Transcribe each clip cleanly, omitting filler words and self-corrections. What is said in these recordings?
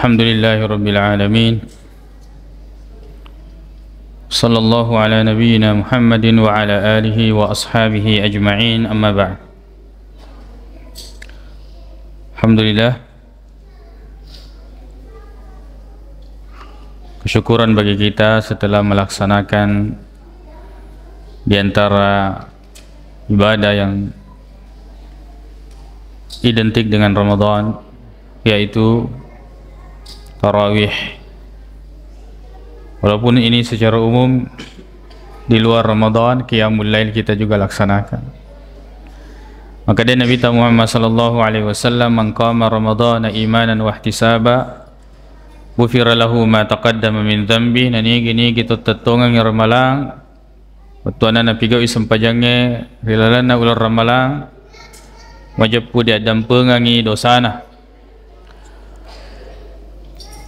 Alhamdulillahi Rabbil Alamin. Sallallahu ala nabiyyina Muhammadin wa ala alihi wa ashabihi ajma'in, amma ba'd. Alhamdulillah, kesyukuran bagi kita setelah melaksanakan di antara ibadah yang identik dengan Ramadan, yaitu tarawih. Walaupun ini secara umum di luar Ramadan, qiyamul lail kita juga laksanakan. Maka dia Nabi Muhammad sallallahu alaihi wasallam, "Man qama ramadhana imanan wa ihtisaba, ghufira lahu ma taqaddama min dhanbi." Nani gini kita tetongang ramalang, betuana na pigau isempajangnya rilalana ular ramalang, wajib dia dampengangi dosana.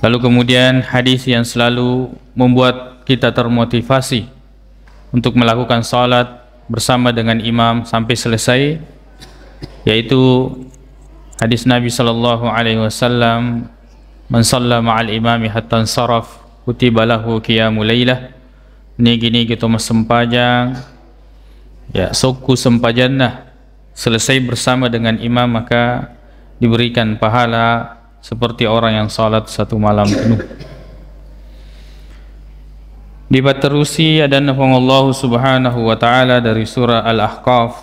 Lalu kemudian hadis yang selalu membuat kita termotivasi untuk melakukan salat bersama dengan imam sampai selesai, yaitu hadis Nabi sallallahu alaihi wasallam, "Man shalla ma'al imami hatta saraf, kutiba lahu qiyamul lailah." Ini gini kita sempajang, ya suku sempajannah, selesai bersama dengan imam maka diberikan pahala seperti orang yang salat satu malam penuh. Dibaterusi ada nafang Allah subhanahu wa ta'ala dari surah Al-Ahqaf,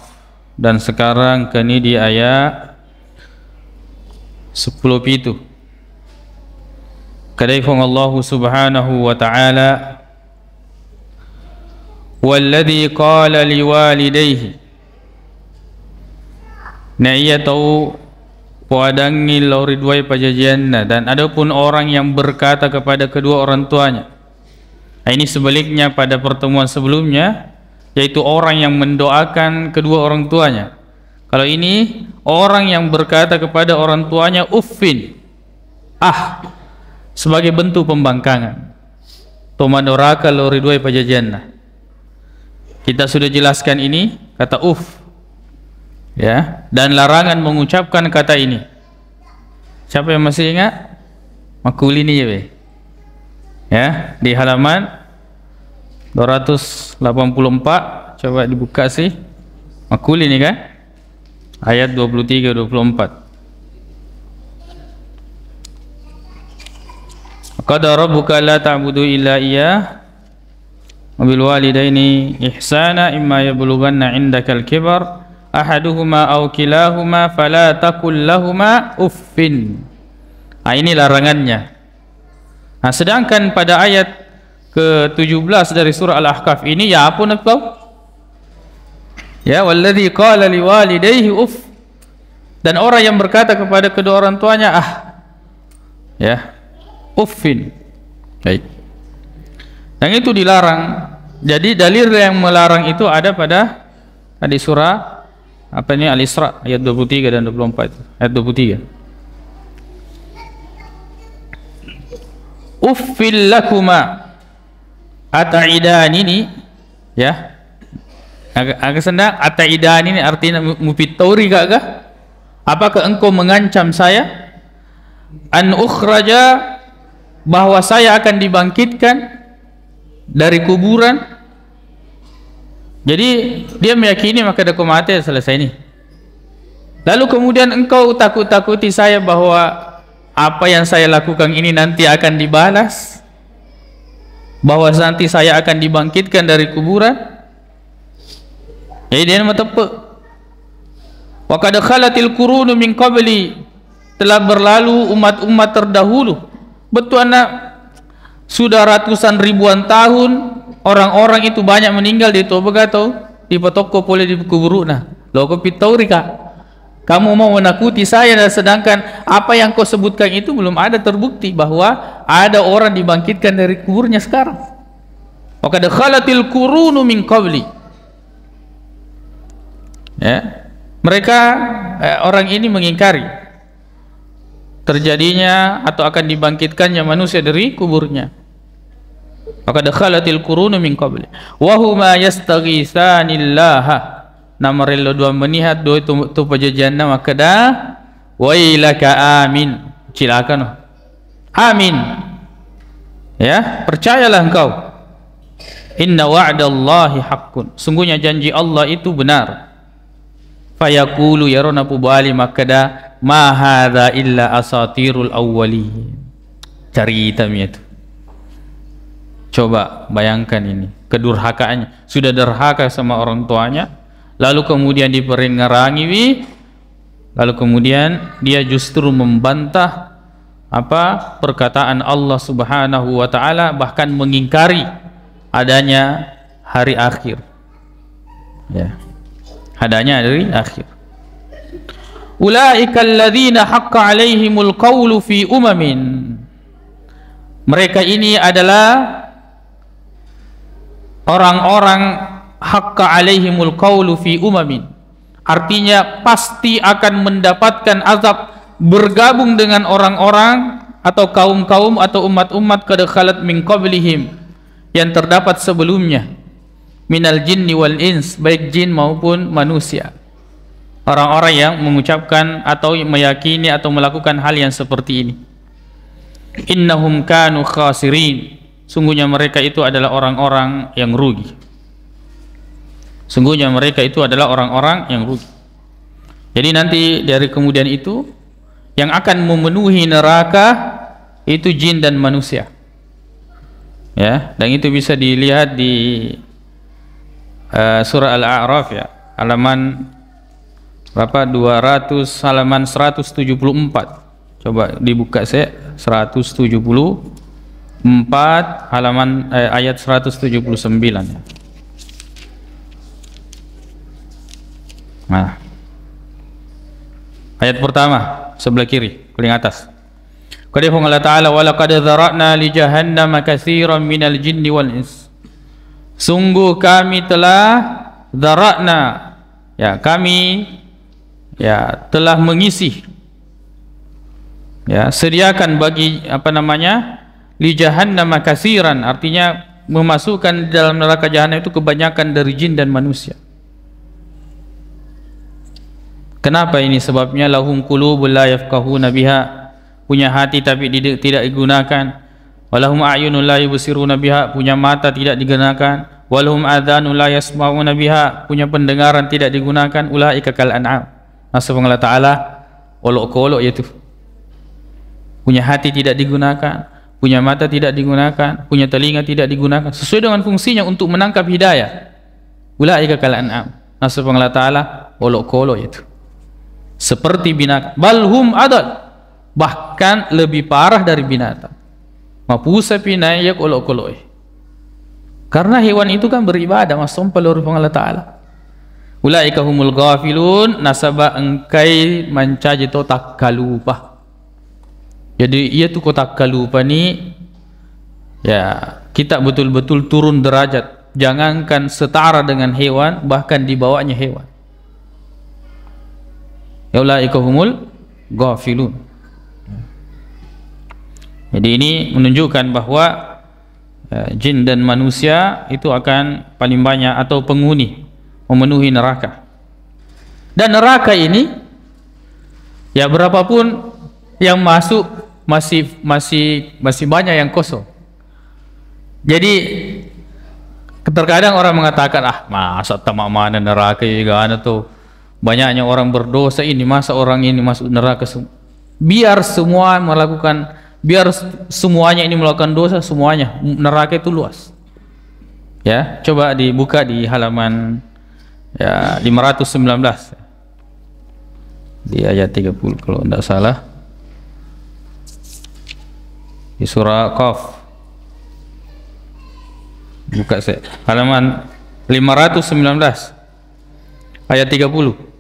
dan sekarang kini di ayat 10 itu. Kadaifang Allah subhanahu wa ta'ala, "Walladhi qala liwalidayhi." Nah, ia tahu puadangi lauridwai pajajianna, dan adapun orang yang berkata kepada kedua orang tuanya. Ini sebaliknya pada pertemuan sebelumnya, yaitu orang yang mendoakan kedua orang tuanya. Kalau ini orang yang berkata kepada orang tuanya uffin, sebagai bentuk pembangkangan. Tomadoraka lauridwai pajajianna. Kita sudah jelaskan ini kata uff, ya, dan larangan mengucapkan kata ini. Siapa yang masih ingat? Makul ini ya, di halaman 284, coba dibuka sih. Makul ini kan ayat 23-24. Qad rabbuka la ta'budu illa iyyah wa bil walidaini ihsana imma yablughanna 'indakal kibar ahaduhuma aw kilahuma fala taqul lahumā uffin. Ini larangannya. Nah, sedangkan pada ayat ke-17 dari surah Al-Ahqaf ini, ya apa nak tahu? Ya, walladzi qala liwalidayhi uff. Dan orang yang berkata kepada kedua orang tuanya ya, uffin. Baik. Yang itu dilarang. Jadi dalil yang melarang itu ada pada di surah Al-Isra ayat 23 dan 24. Ayat 23. Uffil lakuma ata'idani, ya. Agak senang ata'idani ini artinya mufitauri gak? Apakah engkau mengancam saya an ukhraja, bahwa saya akan dibangkitkan dari kuburan? Jadi dia meyakini maka dah mati, selesai ini. Lalu kemudian engkau takut-takuti saya bahwa apa yang saya lakukan ini nanti akan dibalas, bahwa nanti saya akan dibangkitkan dari kuburan. Jadi dia tepat. Wa qad khalatil qurunu min qabli, telah berlalu umat-umat terdahulu. Betul anak, sudah ratusan ribuan tahun orang-orang itu banyak meninggal di Tobagatau, di Patoko boleh di kubur. Nah, lo kau pitauri kak, kamu mau menakuti saya, sedangkan apa yang kau sebutkan itu belum ada terbukti bahwa ada orang dibangkitkan dari kuburnya sekarang. Maka khalatil qurunu min qabli. Ya, mereka orang ini mengingkari terjadinya atau akan dibangkitkannya manusia dari kuburnya. Maka khalatil qurunu min qabli wa huma yastaghitsanillaha, namarello dua menihat dua tu pajajanna maka dah wailaka amin, cilakan Amin. Ya, percayalah engkau. Inna wa'dallahi haqqun. Sungguhnya janji Allah itu benar. Fayaqulu yaruna pubali makada ma hadza illa asatirul awwalin. Cerita itu. Coba bayangkan ini, kedurhakaannya. Sudah derhaka sama orang tuanya, lalu kemudian diperingarangi, lalu kemudian dia justru membantah apa perkataan Allah Subhanahu wa taala, bahkan mengingkari adanya hari akhir. Ya. Adanya hari akhir. Ulaika alladzina haqqa 'alaihimul qawlu fi umamin. Mereka ini adalah orang-orang haqqa 'alaihimul qawlu fi umamin. Artinya pasti akan mendapatkan azab, bergabung dengan orang-orang atau kaum-kaum atau umat-umat qad khalat min qablihim, yang terdapat sebelumnya, minal jinni wal ins, baik jin maupun manusia. Orang-orang yang mengucapkan atau meyakini atau melakukan hal yang seperti ini. Innahum kanu khasirin. Sungguhnya mereka itu adalah orang-orang yang rugi. Sungguhnya mereka itu adalah orang-orang yang rugi. Jadi nanti dari kemudian itu yang akan memenuhi neraka itu jin dan manusia. Ya, dan itu bisa dilihat di surah Al-A'raf, ya, halaman berapa? 200, halaman 174. Coba dibuka saya, 174 halaman ayat 179, ya. Nah, ayat pertama sebelah kiri, paling atas. Qad Allah Ta'ala wa laqad dzara'na li jahannama katsiran minal jinni wal ins. Sungguh kami telah dzara'na, ya, kami ya telah mengisi, ya, sediakan bagi apa namanya, li jahannama katsiran, artinya memasukkan dalam neraka jahanam itu kebanyakan dari jin dan manusia. Kenapa ini sebabnya? Lahum qulubun la yafqahuna biha, punya hati tapi tidak digunakan. Walahum a'yunun la yubsiruna biha, punya mata tidak digunakan. Walahum adhanun la yasma'una biha, punya pendengaran tidak digunakan. Ulaika kal an'am. Maksud Allah Ta'ala olok-olok yaitu. Punya hati tidak digunakan, punya mata tidak digunakan, punya telinga tidak digunakan sesuai dengan fungsinya untuk menangkap hidayah. Ulaika kal an'am. Maksud Allah Ta'ala olok-olok yaitu. Seperti binatang, balhum adal, bahkan lebih parah dari binatang. Mapusa pinayak olok-olok. Karena hewan itu kan beribadah, masuk peluru Allah Ta'ala. Ulaika humul ghafilun, nasaba engkai mancaji to takkalupa. Jadi ia tu kotak kalupa ni, ya, kita betul-betul turun derajat, jangankan setara dengan hewan, bahkan di bawahnya hewan. Ya ulaika humul ghafilun. Jadi ini menunjukkan bahwa jin dan manusia itu akan paling banyak atau penghuni memenuhi neraka. Dan neraka ini, ya, berapapun yang masuk masih banyak yang kosong. Jadi terkadang orang mengatakan, masa tamak mana neraka juga tuh, banyaknya orang berdosa ini, masa orang ini masuk neraka. Biar semuanya ini melakukan dosa, semuanya, neraka itu luas. Ya, coba dibuka di halaman, ya, 519 di ayat 30 kalau tidak salah, di surah Qaf. Buka saya halaman 519 ayat 30.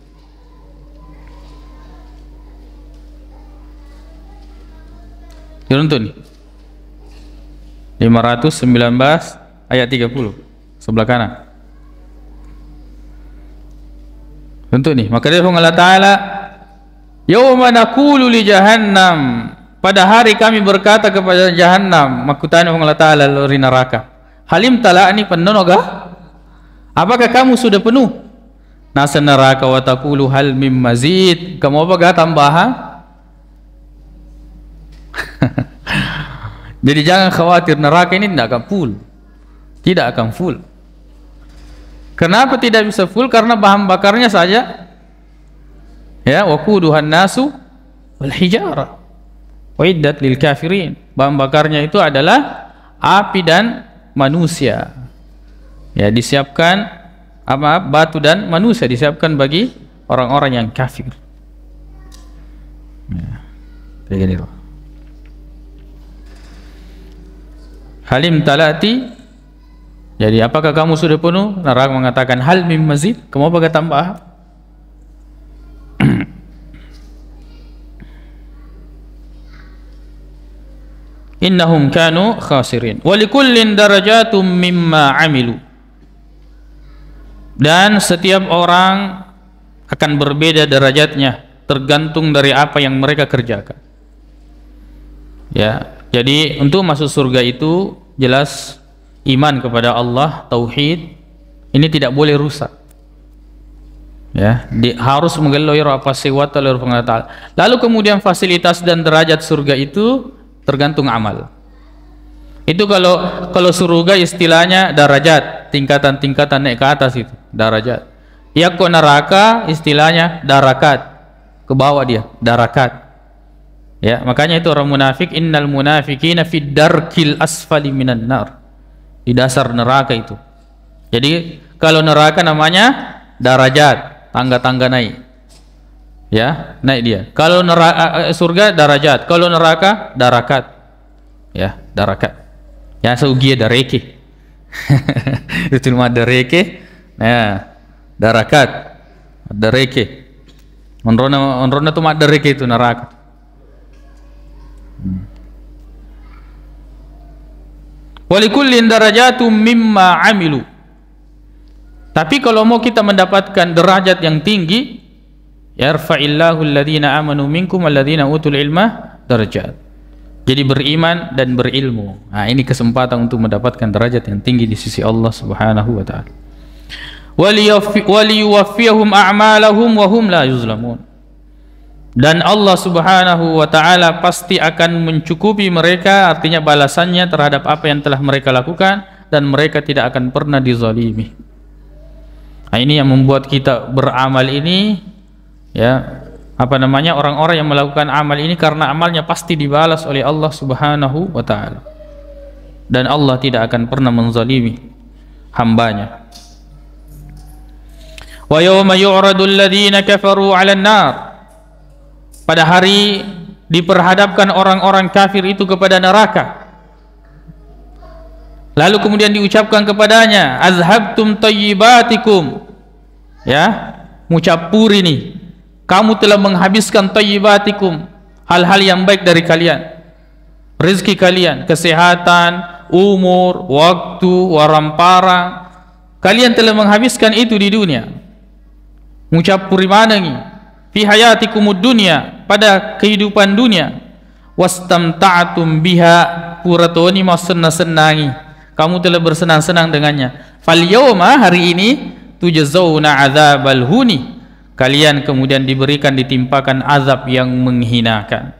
Diruntun 519 ayat 30 sebelah kanan. Untuk nih, maka dia Allah Ta'ala, yauma naqulu li jahannam, pada hari kami berkata kepada jahannam, makutani Allah Ta'ala lori neraka, halim tala'ani pennonoga, apakah kamu sudah penuh? Nasa neraka wa taqulu hal mim mazid, kamu apa tambahan? Jadi jangan khawatir, neraka ini tidak akan full. Tidak akan full. Kenapa tidak bisa full? Karena bahan bakarnya saja ya, waquduhan nasu wal hijarah uiddat lil kafirin. Bahan bakarnya itu adalah api dan manusia. Ya, disiapkan batu dan manusia disiapkan bagi orang-orang yang kafir. Ya. Begini loh. Halim talati. Jadi apakah kamu sudah penuh? Neraka mengatakan hal mim mazid. Kamu apa tambah? Innahum kanu khasirin. Wa likullin darajatum mimma amilu. Dan setiap orang akan berbeda derajatnya tergantung dari apa yang mereka kerjakan. Ya, jadi untuk masuk surga itu jelas iman kepada Allah, tauhid ini tidak boleh rusak. Ya, harus menggeloi apa sewat oleh Allah Taala. Lalu kemudian fasilitas dan derajat surga itu tergantung amal. Itu kalau surga istilahnya darajat, tingkatan-tingkatan naik ke atas itu, darajat. Ya, kok neraka istilahnya darakat, ke bawah dia, darakat. Ya, makanya itu orang munafik, innal munafiqina fid darkil asfali minan nar. Di dasar neraka itu. Jadi kalau neraka namanya darajat, tangga-tangga naik. Ya, naik dia. Kalau neraka surga darajat, kalau neraka darakat. Ya, darakat. Ya, seugia dareke. Itu mah dareke. Ya, darakat. Dareke. Onrona tu mah dareke itu neraka. Walikullin darajatum mimma amilu. Tapi kalau mau kita mendapatkan derajat yang tinggi, yarfa'illahu alladhina amanu minkum walladhina utul ilma darajat. Jadi beriman dan berilmu. Nah, ini kesempatan untuk mendapatkan derajat yang tinggi di sisi Allah Subhanahu wa taala. Waliyuwaffiyahum a'malahum wa hum la yuzlamun. Dan Allah Subhanahu wa taala pasti akan mencukupi mereka, artinya balasannya terhadap apa yang telah mereka lakukan, dan mereka tidak akan pernah dizalimi. Nah, ini yang membuat kita beramal ini, ya, orang-orang yang melakukan amal ini karena amalnya pasti dibalas oleh Allah Subhanahu wa taala. Dan Allah tidak akan pernah menzalimi hambanya. Wa yawma yu'radu alladhina kafaru 'alan nar. Pada hari diperhadapkan orang-orang kafir itu kepada neraka. Lalu kemudian diucapkan kepadanya, azhabtum tayyibatikum. Ya, mucapur ini. Kamu telah menghabiskan tayyibatikum, hal-hal yang baik dari kalian. Rezeki kalian, kesehatan, umur, waktu, waramparang. Kalian telah menghabiskan itu di dunia. Mucapur mana ini? Fi hayatikumud dunya, pada kehidupan dunia. Wastamta'tum biha, puratoni mau senang-senangi. Kamu telah bersenang-senang dengannya. Fal yawma, hari ini, tujazawna adzabal huni. Kalian kemudian ditimpakan azab yang menghinakan.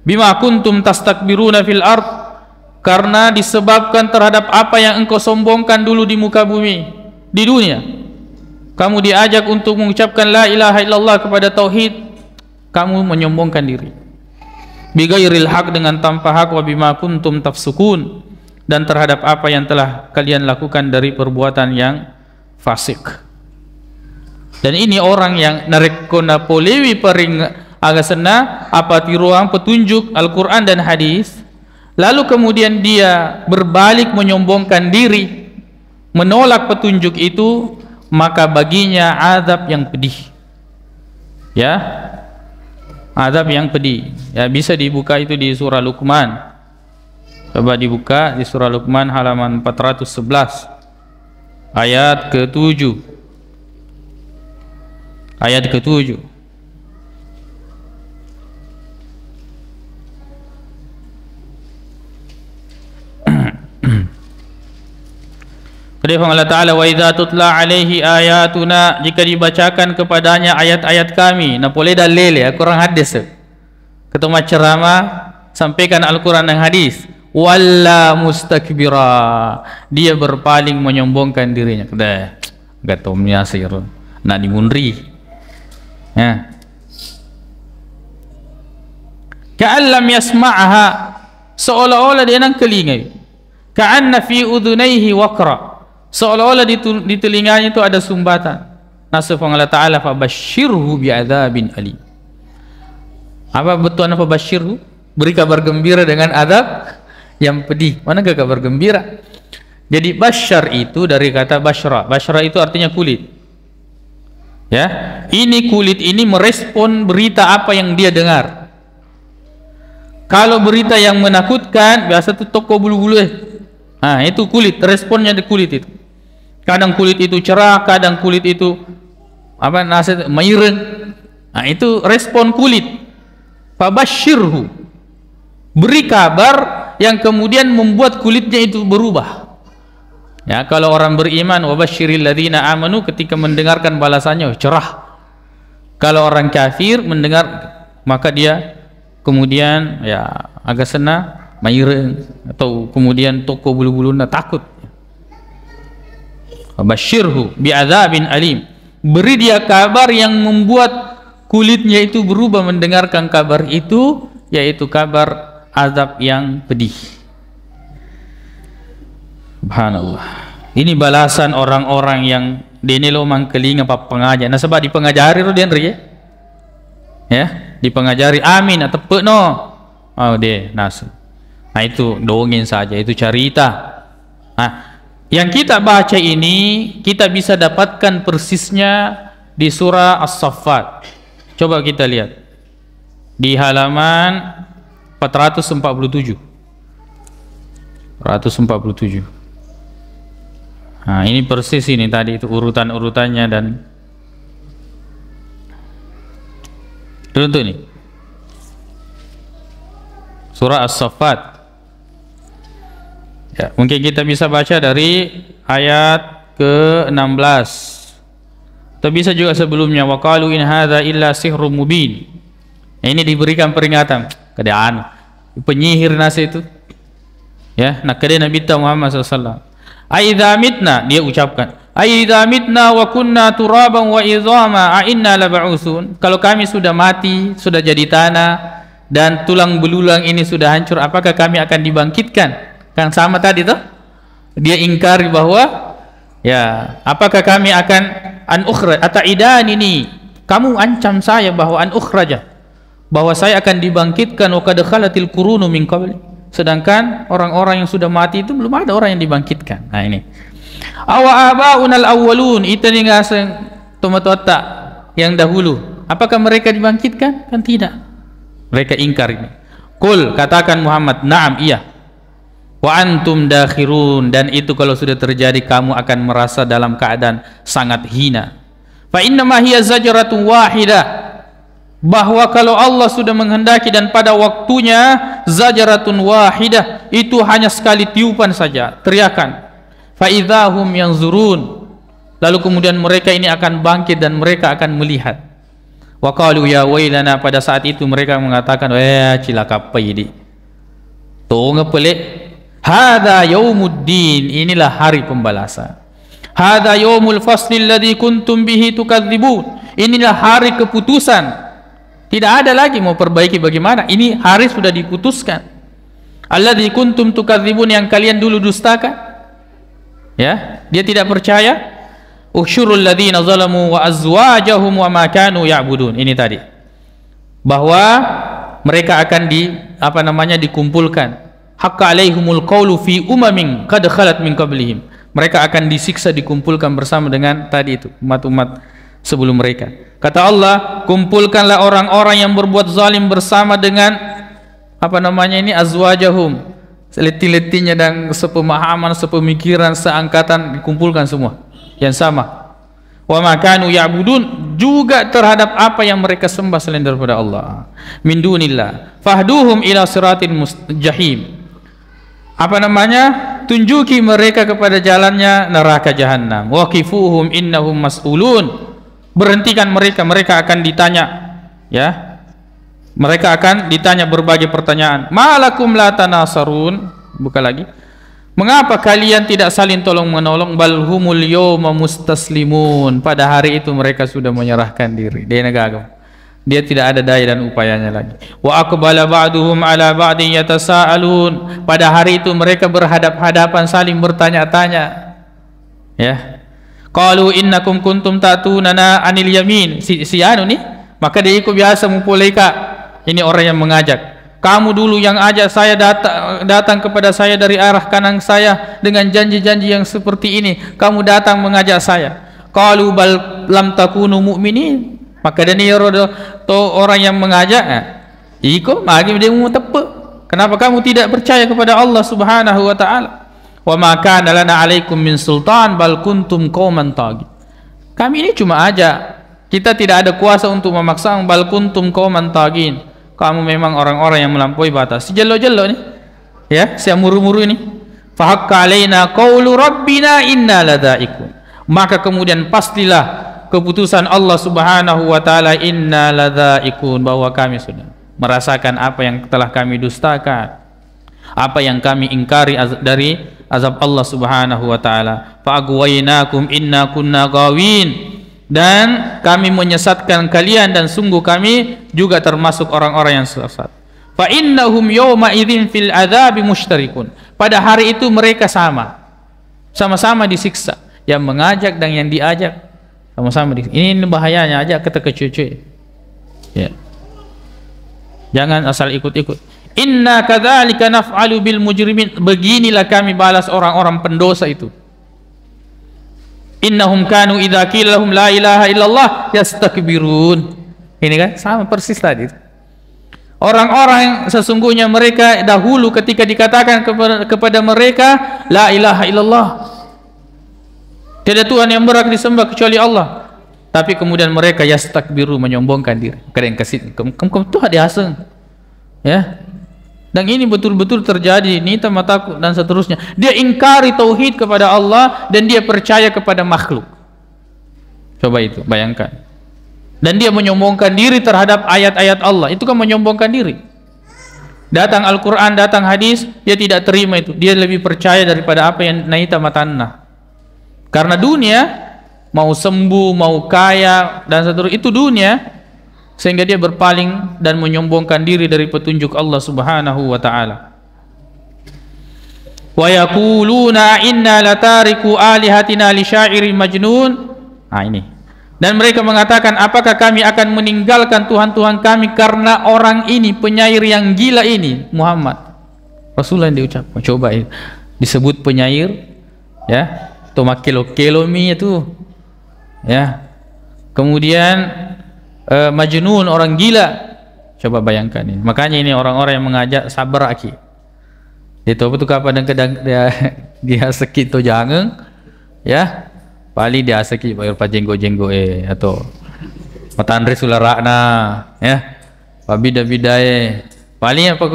Bima kuntum tastakbiruna fil ard, karena disebabkan terhadap apa yang engkau sombongkan dulu di muka bumi, di dunia. Kamu diajak untuk mengucapkan la ilaha illallah kepada tauhid, kamu menyombongkan diri. Bighairil haq, dengan tanpa hak, wa bima kuntum tafsukun, dan terhadap apa yang telah kalian lakukan dari perbuatan yang fasik. Dan ini orang yang narekona polewi paring agasena apa tiruang petunjuk Al-Quran dan hadis, lalu kemudian dia berbalik menyombongkan diri, menolak petunjuk itu, maka baginya azab yang pedih. Ya, azab yang pedih. Ya, bisa dibuka itu di surah Luqman. Coba dibuka di surah Luqman halaman 411 ayat ke-7. Ayat ke-7. Firman Allah Ta'ala, wa idza tutla alaihi ayatuna, jika dibacakan kepadanya ayat-ayat kami, na boleh dalil ya, Quran hadis. Ketemu ceramah, sampaikan Al-Quran dan hadis. walla mustakbira, dia berpaling menyombongkan dirinya. Kata Om Yasir nak dimundri ya. Ka'allam yasma'ha, seolah-olah dia nang telinga. Ka'anna fi udhunaihi waqra, seolah-olah di telinganya itu ada sumbatan. Nasab Allah Ta'ala, fabashshirhu bi'adzabin alim. Apa betul apa bashirhu? Beri kabar gembira dengan adab yang pedih. Mana ke kabar gembira? Jadi bashar itu dari kata bashra. Bashra itu artinya kulit. Ya, ini kulit ini merespon berita apa yang dia dengar. Kalau berita yang menakutkan, biasa tuh toko bulu-bulu nah, itu kulit, responnya di kulit itu. Kadang kulit itu cerah, kadang kulit itu apa nasihat maireng. Nah, itu respon kulit. Fabashshirhu, beri kabar yang kemudian membuat kulitnya itu berubah. Ya, kalau orang beriman, wabashshiril ladzina amanu, ketika mendengarkan balasannya cerah. Kalau orang kafir mendengar, maka dia kemudian ya agak senang, maireng, atau kemudian toko bulu-bulunya takut. Wabashshirhu bi'adzabin alim, beri dia kabar yang membuat kulitnya itu berubah mendengarkan kabar itu, yaitu kabar azab yang pedih. Subhanallah. Ini balasan orang-orang yang dini lo mangkeling apa pengajar. Nah, sebab di pengajari lo dia ya, di pengajari amin atau tepuk no. Oh deh nas. Nah itu dongeng saja, itu cerita. Nah, yang kita baca ini kita bisa dapatkan persisnya di surah As-Saffat. Coba kita lihat di halaman 447. 447. Nah, ini persis ini tadi itu urutan-urutannya dan tentu ini surah As-Saffat. Ya, mungkin kita bisa baca dari ayat ke-16. Tapi bisa juga sebelumnya, waqalu in hadza illa sihrun mubin. Ini diberikan peringatan keadaan penyihir nasi itu. Ya, nak kade Nabi Muhammad sallallahu alaihi wasallam. Aidza mitna, dia ucapkan, aidza mitna wa kunna turaban wa idhama a inna lab'usun. Kalau kami sudah mati, sudah jadi tanah dan tulang belulang ini sudah hancur, apakah kami akan dibangkitkan? Kan sama tadi tuh. Dia ingkari bahwa ya, apakah kami akan an ukhraj ataidan ini, kamu ancam saya bahwa an ukhraja, bahwa saya akan dibangkitkan, wa qad khalatil qurunu min qabli, sedangkan orang-orang yang sudah mati itu belum ada orang yang dibangkitkan. Nah ini awa abaunal awwalun, itu nih ngaseng tomat-totak yang dahulu, apakah mereka dibangkitkan? Kan tidak, mereka ingkar ini. Qul, katakan Muhammad, na'am, iya, wa antum dakhirun, dan itu kalau sudah terjadi kamu akan merasa dalam keadaan sangat hina. Fa innama hiya zajratun wahidah, bahwa kalau Allah sudah menghendaki dan pada waktunya, zajratun wahidah, itu hanya sekali tiupan saja, teriakan. Fa idzahum yanzurun, lalu kemudian mereka ini akan bangkit dan mereka akan melihat. Wa qalu ya wailana, pada saat itu mereka mengatakan, cilaka apa ini, tuh ngepelik. Hada yaumuddin, inilah hari pembalasan. Hada yaumul fasli alladhi kuntum bihi tukadzibun, inilah hari keputusan. Tidak ada lagi mau perbaiki bagaimana, ini hari sudah diputuskan. Alladzi kuntum tukadzibun, yang kalian dulu dustakan. Ya, dia tidak percaya. Usyurul ladzina zalamu wa azwajahum wa ma kanu ya'budun. Ini tadi. Bahwa mereka akan dikumpulkan. Haqqa alaihumul qawlu fi umamin qad khalat min qablihim. Mereka akan disiksa, dikumpulkan bersama dengan tadi itu umat-umat sebelum mereka. Kata Allah, kumpulkanlah orang-orang yang berbuat zalim bersama dengan azwajahum, seleti-letinya dan sepemahaman, sepemikiran, seangkatan, dikumpulkan semua yang sama. Wa ma kanu ya'budun, juga terhadap apa yang mereka sembah selain daripada Allah, min dunillah, fahduhum ila siratin jahim. Tunjuki mereka kepada jalannya neraka jahanam. Waqifuhum innahum mas'ulun, berhentikan mereka, mereka akan ditanya, ya, mereka akan ditanya berbagai pertanyaan. Malakum la tanasarun, buka lagi. Mengapa kalian tidak saling tolong menolong? Bal humul yawma mustaslimun. Pada hari itu mereka sudah menyerahkan diri. Dia negara. Dia tidak ada daya dan upayanya lagi. Wa aqbala ba'duhum ala ba'din yatasaalun. Pada hari itu mereka berhadap-hadapan saling bertanya-tanya. Ya. Qalu innakum kuntum ta'tunana 'anil yamin. Si anu nih, maka dia ikut biasa mempuleka. Ini orang yang mengajak. Kamu dulu yang ajak saya datang kepada saya dari arah kanan saya dengan janji-janji yang seperti ini. Kamu datang mengajak saya. Qalu bal lam takunu mu'minin. Maka dia ni orang yang mengajak, iko magi dia mau tepuk. Kenapa kamu tidak percaya kepada Allah Subhanahu wa taala? Wa ma kana lana 'alaikum min sultan bal kuntum qauman taghin. Kami ini cuma ajak. Kita tidak ada kuasa untuk memaksa, bal kuntum qauman taghin. Kamu memang orang-orang yang melampaui batas. Si jelo-jelo ni. Ya, si muru-muru ini. Fa haqqa alaina qaulu rabbina inna ladaikun. Maka kemudian pastilah keputusan Allah Subhanahu wa taala, inna ladaikun, bahwa kami sudah merasakan apa yang telah kami dustakan, apa yang kami ingkari dari azab Allah Subhanahu wa taala. Fa aghwaynakum inna kunna ghawin. Dan kami menyesatkan kalian dan sungguh kami juga termasuk orang-orang yang sesat. Fa innahum yawma idzin fil adzabi mushtarikun. Pada hari itu mereka sama-sama disiksa, yang mengajak dan yang diajak sama-sama. Ini bahayanya, ajak kita ke cucu. Ya. Jangan asal ikut-ikut. Inna kadzalika naf'alu bil mujrimin. Beginilah kami balas orang-orang pendosa itu. Innahum kanu idza qila lahum la ilaha illallah yastakbirun. Ini kan sama persis tadi. Orang-orang yang sesungguhnya mereka dahulu ketika dikatakan kepada mereka la ilaha illallah, tiada Tuhan yang berhak disembah kecuali Allah, tapi kemudian mereka yastakbiru, menyombongkan diri. Kadang kasih kamu Tuhan diaseng. Ya. Dan ini betul-betul terjadi, nita mataku dan seterusnya. Dia ingkari tauhid kepada Allah dan dia percaya kepada makhluk. Coba itu, bayangkan. Dan dia menyombongkan diri terhadap ayat-ayat Allah. Itu kan menyombongkan diri. Datang Al-Quran, datang hadis, dia tidak terima itu. Dia lebih percaya daripada apa yang naita matanna. Karena dunia, mau sembuh, mau kaya dan seterusnya, itu dunia. Sehingga dia berpaling dan menyombongkan diri dari petunjuk Allah Subhanahu wa taala. Wa yaquluna inna latariku alihatina li syairin majnun. Ini. Dan mereka mengatakan, apakah kami akan meninggalkan Tuhan-Tuhan kami karena orang ini, penyair yang gila ini, Muhammad. Rasulullah yang diucapkan. Coba disebut penyair, ya. Toma kelo-kelo mi itu. Ya. Kemudian majnun, orang gila. Coba bayangkan ini. Makanya ini orang-orang yang mengajak sabar aki. Dia tahu betul kapan kadang dia sakit to jangan, ya. Pali dia sakit bayar pajenggo-jenggo atau matandre sularakna, ya. Pabida-bidae. Pali apa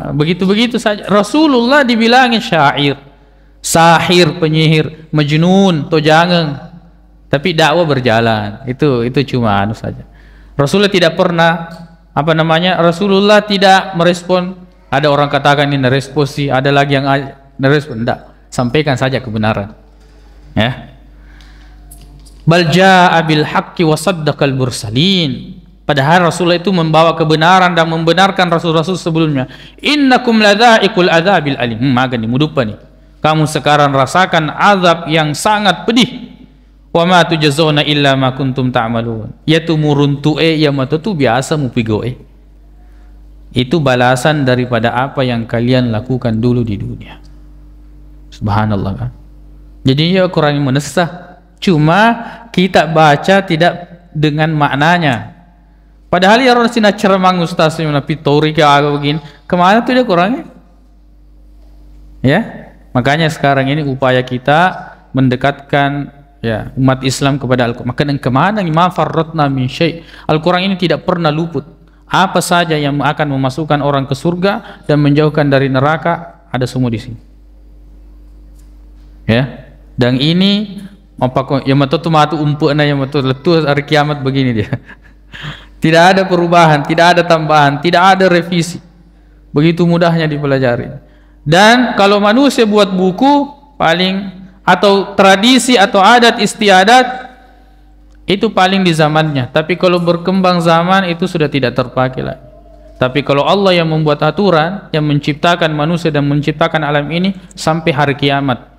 begitu-begitu saja. Rasulullah dibilangin syair, sahir, penyihir, majnun, to jangan. Tapi dakwah berjalan. Itu cuma anu saja. Rasulullah tidak pernah Rasulullah tidak merespon. Ada orang katakan ini responsi, ada lagi yang merespon. Tidak, sampaikan saja kebenaran. Ya. Bal jaa bil haqqi wa saddaqal mursalin. Padahal Rasulullah itu membawa kebenaran dan membenarkan rasul-rasul sebelumnya. Innakum ladzaiqul adzabil alim. Magani mudupa nih. Kamu sekarang rasakan azab yang sangat pedih. Wa ma tujazuna illa ma kuntum ta'malun. Yaitu muruntu ya matutu biasa mupigo Itu balasan daripada apa yang kalian lakukan dulu di dunia. Subhanallah kan. Jadi ya Quran yang menesah. Cuma kita baca tidak dengan maknanya. Padahal ya orang sina cermang ustaz yang pitori ke agak begini. Kemana tuh dia Qurannya? Ya. Makanya sekarang ini upaya kita mendekatkan ya umat Islam kepada Al-Quran. Maka kemana ma farratna min syai'. Al-Quran ini tidak pernah luput. Apa saja yang akan memasukkan orang ke surga dan menjauhkan dari neraka ada semua di sini. Ya. Dan ini apa yang matu umpukna yang matu letus hari kiamat begini dia. Tidak ada perubahan, tidak ada tambahan, tidak ada revisi. Begitu mudahnya dipelajari. Dan kalau manusia buat buku paling atau tradisi atau adat istiadat itu paling di zamannya, tapi kalau berkembang zaman itu sudah tidak terpakai lagi. Tapi kalau Allah yang membuat aturan, yang menciptakan manusia dan menciptakan alam ini sampai hari kiamat,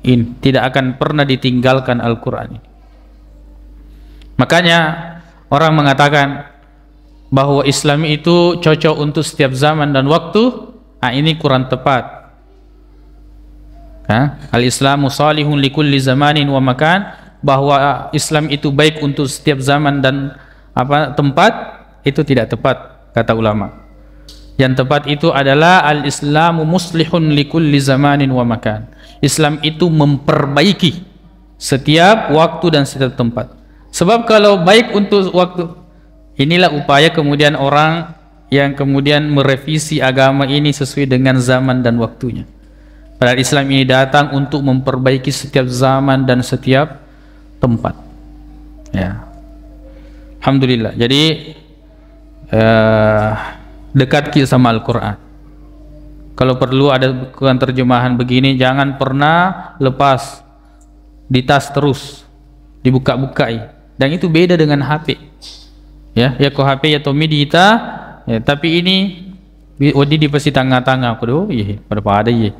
ini tidak akan pernah ditinggalkan Al-Quran ini. Makanya orang mengatakan bahwa Islam itu cocok untuk setiap zaman dan waktu. Ini kurang tepat. Al-Islamu salihun likulli zamanin wa makan, bahwa Islam itu baik untuk setiap zaman dan tempat, itu tidak tepat kata ulama. Yang tepat itu adalah al-Islamu muslihun likulli zamanin wa makan. Islam itu memperbaiki setiap waktu dan setiap tempat. Sebab kalau baik untuk waktu, inilah upaya kemudian orang yang kemudian merevisi agama ini sesuai dengan zaman dan waktunya. Padahal Islam ini datang untuk memperbaiki setiap zaman dan setiap tempat. Ya. Alhamdulillah. Jadi dekat kita sama Al-Quran. Kalau perlu ada bukan terjemahan begini, jangan pernah lepas di tas, terus dibuka-bukai. Dan itu beda dengan HP. Ya ko HP ya Tommy Dita, ya, tapi ini di pasti tengah-tengah. Aduh, iya, pada ada ya.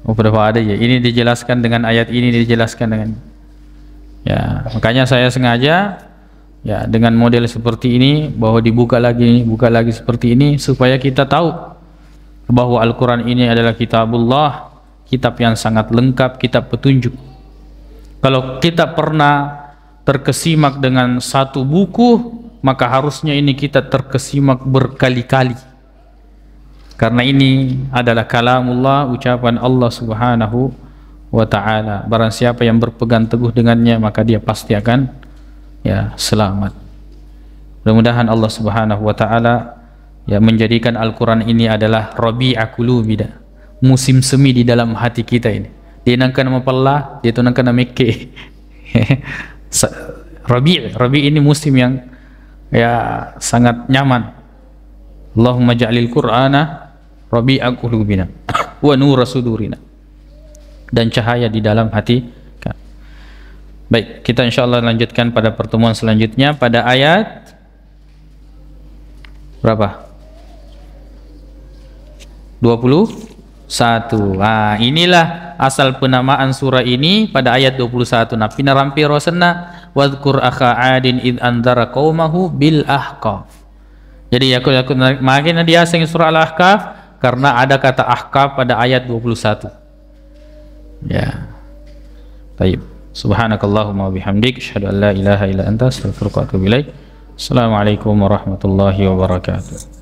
Pada ada ya. Ini dijelaskan dengan ayat ini, dijelaskan dengan. Ya, makanya saya sengaja ya dengan model seperti ini, bahwa dibuka lagi seperti ini, supaya kita tahu bahwa Al-Quran ini adalah kitabullah, kitab yang sangat lengkap, kitab petunjuk. Kalau kita pernah terkesimak dengan satu buku, maka harusnya ini kita terkesimak berkali-kali, karena ini adalah kalamullah, ucapan Allah subhanahu wa ta'ala. Barang siapa yang berpegang teguh dengannya, maka dia pasti akan ya selamat. Mudah-mudahan Allah subhanahu wa ta'ala ya menjadikan Al-Quran ini adalah Rabi'a qulubina, musim semi di dalam hati kita ini. Dia nangkan nama pala, dia tu nangkan nama ke. Rabi' ini musim yang ya sangat nyaman. Allahumma ja'alil Qur'ana Rabi'a qulubina wa nura sudurina, dan cahaya di dalam hati. Baik, kita insyaallah lanjutkan pada pertemuan selanjutnya pada ayat berapa? 21. Inilah asal penamaan surah ini pada ayat 21. Nah, pinarampi rosanna wadhkur akha 'adin id andara qaumahu bil ahqaf. Jadi aku makin dia asing surah Al-Ahqaf karena ada kata ahqaf pada ayat 21. Ya. Baik. Subhanakallahumma wa bihamdik asyhadu an la ilaha illa anta astaghfiruka wa atubu ilaik. Assalamualaikum warahmatullahi wabarakatuh.